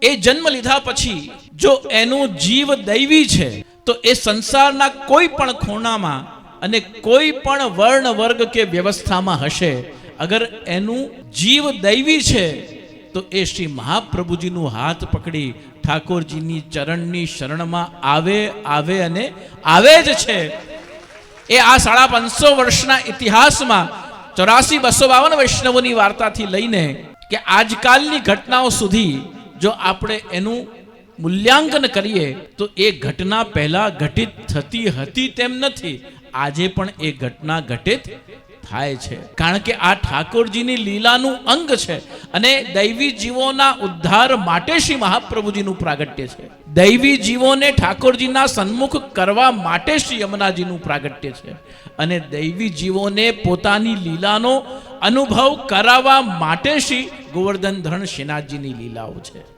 એ જન્મ લીધા પછી જો એનું જીવ દૈવી છે તો એ સંસારના કોઈ પણ ખૂણામાં અને કોઈ પણ વર્ણ વર્ગ કે વ્યવસ્થામાં હશે, અગર એનું જીવ દૈવી છે તો એ શ્રી મહાપ્રભુજીનું હાથ પકડી ઠાકોરજીની ચરણની શરણમાં આવે અને આવે જ છે. એ આ 550 વર્ષના ઇતિહાસમાં 84-252 વૈષ્ણવોની વાર્તાથી લઈને કે આજકાલની ઘટનાઓ સુધી જો આપણે એનું મૂલ્યાંકન કરીએ તો એ ઘટના પહેલા ઘટિત થતી હતી તેમ નથી, આજે પણ એ ઘટના ઘટિત થાય છે. કારણ કે આ ઠાકોરજીની લીલાનું અંગ છે અને દૈવી જીવોના ઉદ્ધાર માટે શ્રી મહાપ્રભુજીનું પ્રાગટ્ય છે. દૈવી જીવોને ઠાકોરજીના સન્મુખ કરવા માટે શ્રી યમુનાજીનું પ્રાગટ્ય છે અને દૈવી જીવોને પોતાની લીલાનો અનુભવ કરાવવા માટે શ્રી ગોવર્ધન ધરણ શ્રીનાથજીની લીલાઓ છે.